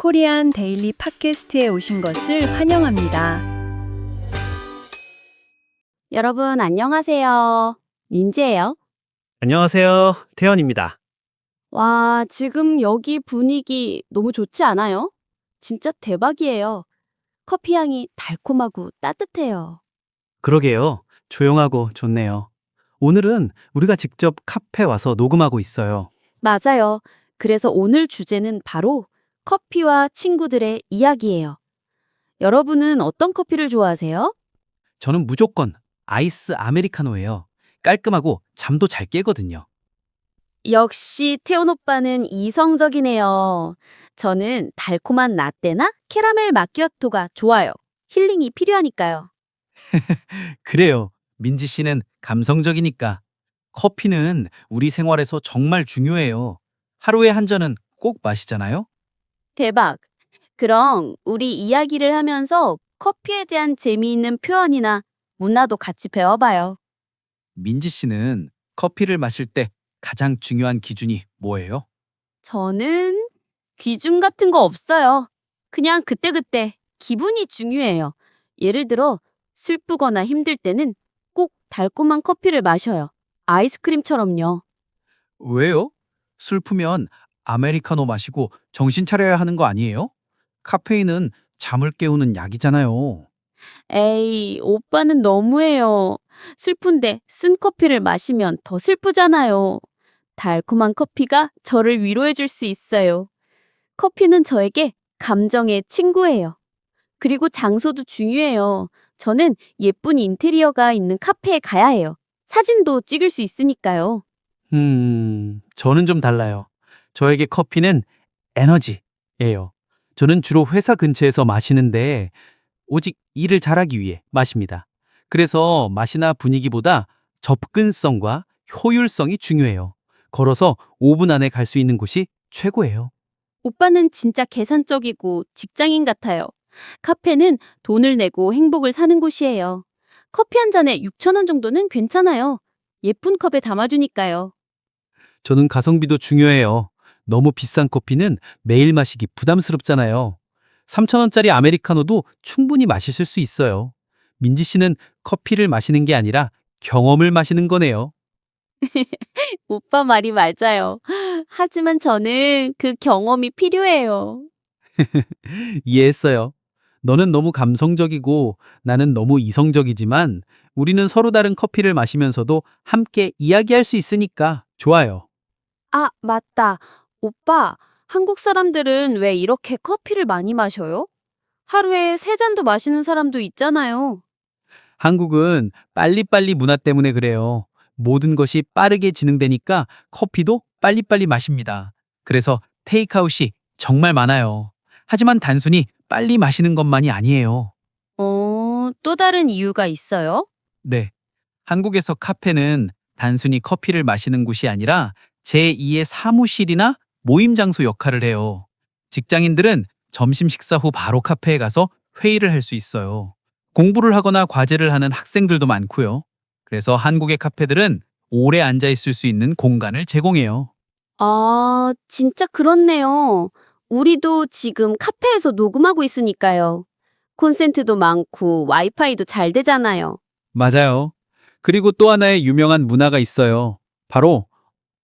코리안 데일리 팟캐스트에 오신 것을 환영합니다. 여러분 안녕하세요. 닌지예요. 안녕하세요. 태연입니다. 와, 지금 여기 분위기 너무 좋지 않아요? 진짜 대박이에요. 커피 향이 달콤하고 따뜻해요. 그러게요. 조용하고 좋네요. 오늘은 우리가 직접 카페 와서 녹음하고 있어요. 맞아요. 그래서 오늘 주제는 바로 커피와 친구들의 이야기예요. 여러분은 어떤 커피를 좋아하세요? 저는 무조건 아이스 아메리카노예요. 깔끔하고 잠도 잘 깨거든요. 역시 태훈 오빠는 이성적이네요. 저는 달콤한 라떼나 캐러멜 마키아토가 좋아요. 힐링이 필요하니까요. 그래요. 민지 씨는 감성적이니까. 커피는 우리 생활에서 정말 중요해요. 하루에 한 잔은 꼭 마시잖아요? 대박. 그럼 우리 이야기를 하면서 커피에 대한 재미있는 표현이나 문화도 같이 배워봐요. 민지 씨는 커피를 마실 때 가장 중요한 기준이 뭐예요? 저는 귀중 같은 거 없어요. 그냥 그때그때 기분이 중요해요. 예를 들어 슬프거나 힘들 때는 꼭 달콤한 커피를 마셔요. 아이스크림처럼요. 왜요? 슬프면 아메리카노 마시고 정신 차려야 하는 거 아니에요? 카페인은 잠을 깨우는 약이잖아요. 에이, 오빠는 너무해요. 슬픈데 쓴 커피를 마시면 더 슬프잖아요. 달콤한 커피가 저를 위로해 줄 수 있어요. 커피는 저에게 감정의 친구예요. 그리고 장소도 중요해요. 저는 예쁜 인테리어가 있는 카페에 가야 해요. 사진도 찍을 수 있으니까요. 저는 좀 달라요. 저에게 커피는 에너지예요. 저는 주로 회사 근처에서 마시는데 오직 일을 잘하기 위해 마십니다. 그래서 맛이나 분위기보다 접근성과 효율성이 중요해요. 걸어서 5분 안에 갈 수 있는 곳이 최고예요. 오빠는 진짜 계산적이고 직장인 같아요. 카페는 돈을 내고 행복을 사는 곳이에요. 커피 한 잔에 6,000원 정도는 괜찮아요. 예쁜 컵에 담아주니까요. 저는 가성비도 중요해요. 너무 비싼 커피는 매일 마시기 부담스럽잖아요. 3,000원짜리 아메리카노도 충분히 마실 수 있어요. 민지 씨는 커피를 마시는 게 아니라 경험을 마시는 거네요. 오빠 말이 맞아요. 하지만 저는 그 경험이 필요해요. 이해했어요. 너는 너무 감성적이고 나는 너무 이성적이지만 우리는 서로 다른 커피를 마시면서도 함께 이야기할 수 있으니까 좋아요. 아, 맞다. 오빠, 한국 사람들은 왜 이렇게 커피를 많이 마셔요? 하루에 3잔도 마시는 사람도 있잖아요. 한국은 빨리빨리 문화 때문에 그래요. 모든 것이 빠르게 진행되니까 커피도 빨리빨리 마십니다. 그래서 테이크아웃이 정말 많아요. 하지만 단순히 빨리 마시는 것만이 아니에요. 또 다른 이유가 있어요? 네. 한국에서 카페는 단순히 커피를 마시는 곳이 아니라 제2의 사무실이나 모임 장소 역할을 해요. 직장인들은 점심 식사 후 바로 카페에 가서 회의를 할 수 있어요. 공부를 하거나 과제를 하는 학생들도 많고요. 그래서 한국의 카페들은 오래 앉아 있을 수 있는 공간을 제공해요. 아, 진짜 그렇네요. 우리도 지금 카페에서 녹음하고 있으니까요. 콘센트도 많고 와이파이도 잘 되잖아요. 맞아요. 그리고 또 하나의 유명한 문화가 있어요. 바로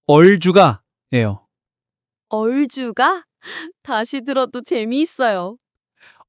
얼주가예요. 얼주가? 다시 들어도 재미있어요.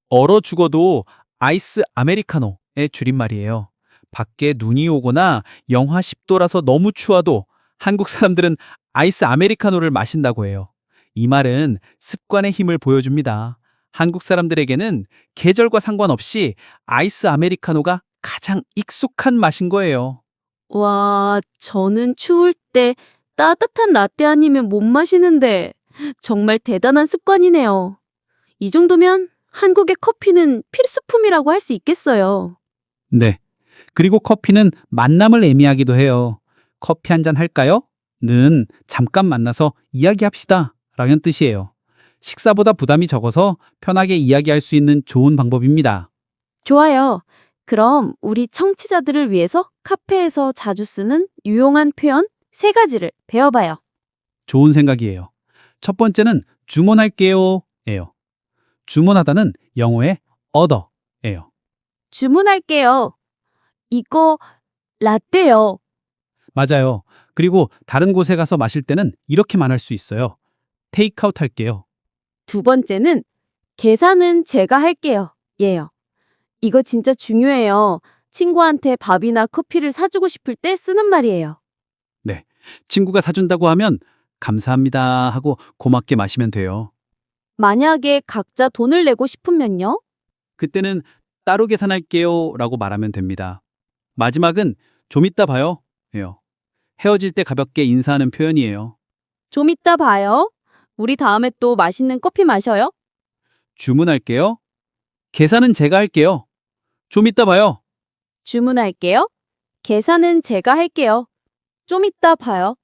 얼어 죽어도 아이스 아메리카노의 줄임말이에요. 밖에 눈이 오거나 영하 10도라서 너무 추워도 한국 사람들은 아이스 아메리카노를 마신다고 해요. 이 말은 습관의 힘을 보여줍니다. 한국 사람들에게는 계절과 상관없이 아이스 아메리카노가 가장 익숙한 맛인 거예요. 와, 저는 추울 때 따뜻한 라떼 아니면 못 마시는데 정말 대단한 습관이네요. 이 정도면 한국의 커피는 필수품이라고 할 수 있겠어요. 네. 그리고 커피는 만남을 의미하기도 해요. 커피 한 잔 할까요? 는 잠깐 만나서 이야기합시다. 라는 뜻이에요. 식사보다 부담이 적어서 편하게 이야기할 수 있는 좋은 방법입니다. 좋아요. 그럼 우리 청취자들을 위해서 카페에서 자주 쓰는 유용한 표현 3가지를 배워봐요. 좋은 생각이에요. 첫 번째는 주문할게요. 예요. 주문하다는 영어의 order예요. 주문할게요. 이거 라떼요. 맞아요. 그리고 다른 곳에 가서 마실 때는 이렇게만 할 수 있어요. 테이크아웃 할게요. 두 번째는 계산은 제가 할게요. 예요. 이거 진짜 중요해요. 친구한테 밥이나 커피를 사주고 싶을 때 쓰는 말이에요. 친구가 사준다고 하면 감사합니다 하고 고맙게 마시면 돼요. 만약에 각자 돈을 내고 싶으면요? 그때는 따로 계산할게요 라고 말하면 됩니다. 마지막은 좀 이따 봐요 예요. 헤어질 때 가볍게 인사하는 표현이에요. 좀 이따 봐요. 우리 다음에 또 맛있는 커피 마셔요. 주문할게요. 계산은 제가 할게요. 좀 이따 봐요. 주문할게요. 계산은 제가 할게요. 좀 이따 봐요.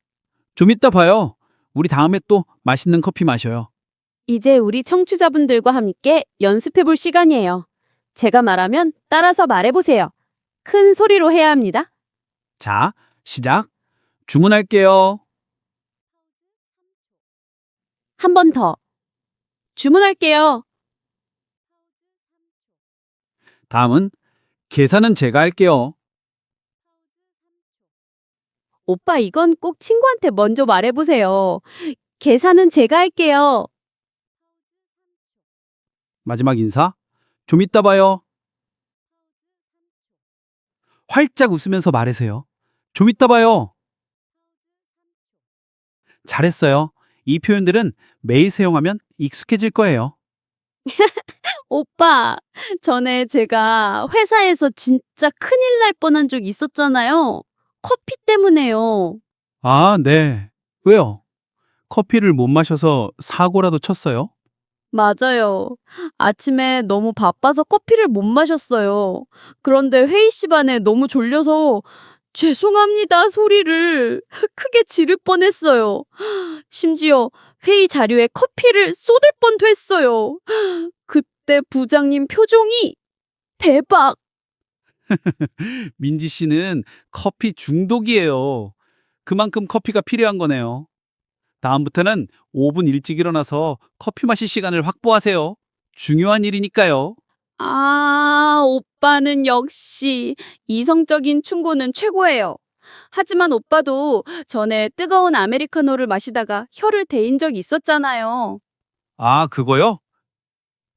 좀 이따 봐요. 우리 다음에 또 맛있는 커피 마셔요. 이제 우리 청취자분들과 함께 연습해 볼 시간이에요. 제가 말하면 따라서 말해보세요. 큰 소리로 해야 합니다. 자, 시작. 주문할게요. 한 번 더. 주문할게요. 다음은 계산은 제가 할게요. 오빠, 이건 꼭 친구한테 먼저 말해보세요. 계산은 제가 할게요. 마지막 인사. 좀 이따 봐요. 활짝 웃으면서 말하세요. 좀 이따 봐요. 잘했어요. 이 표현들은 매일 사용하면 익숙해질 거예요. 오빠, 전에 제가 회사에서 진짜 큰일 날 뻔한 적 있었잖아요. 커피 때문에요. 아, 네. 왜요? 커피를 못 마셔서 사고라도 쳤어요? 맞아요. 아침에 너무 바빠서 커피를 못 마셨어요. 그런데 회의 시간에 너무 졸려서 죄송합니다 소리를 크게 지를 뻔했어요. 심지어 회의 자료에 커피를 쏟을 뻔도 했어요. 그때 부장님 표정이 대박! 민지 씨는 커피 중독이에요. 그만큼 커피가 필요한 거네요. 다음부터는 5분 일찍 일어나서 커피 마실 시간을 확보하세요. 중요한 일이니까요. 아, 오빠는 역시 이성적인 충고는 최고예요. 하지만 오빠도 전에 뜨거운 아메리카노를 마시다가 혀를 데인 적이 있었잖아요. 아, 그거요?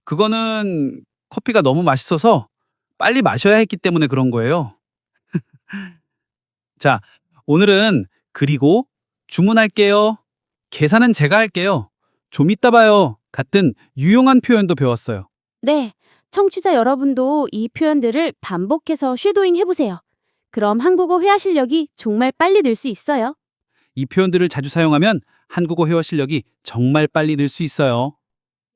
그거는 커피가 너무 맛있어서 빨리 마셔야 했기 때문에 그런 거예요. 자, 오늘은 그리고 주문할게요. 계산은 제가 할게요. 좀 이따 봐요. 같은 유용한 표현도 배웠어요. 네, 청취자 여러분도 이 표현들을 반복해서 쉐도잉 해보세요. 그럼 한국어 회화 실력이 정말 빨리 늘 수 있어요. 이 표현들을 자주 사용하면 한국어 회화 실력이 정말 빨리 늘 수 있어요.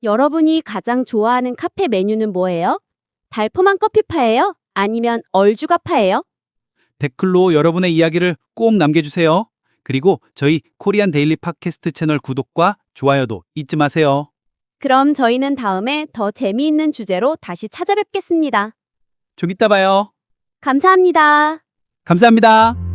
여러분이 가장 좋아하는 카페 메뉴는 뭐예요? 달콤한 커피파예요? 아니면 얼죽아파예요? 댓글로 여러분의 이야기를 꼭 남겨주세요. 그리고 저희 코리안 데일리 팟캐스트 채널 구독과 좋아요도 잊지 마세요. 그럼 저희는 다음에 더 재미있는 주제로 다시 찾아뵙겠습니다. 좀 이따 봐요. 감사합니다. 감사합니다.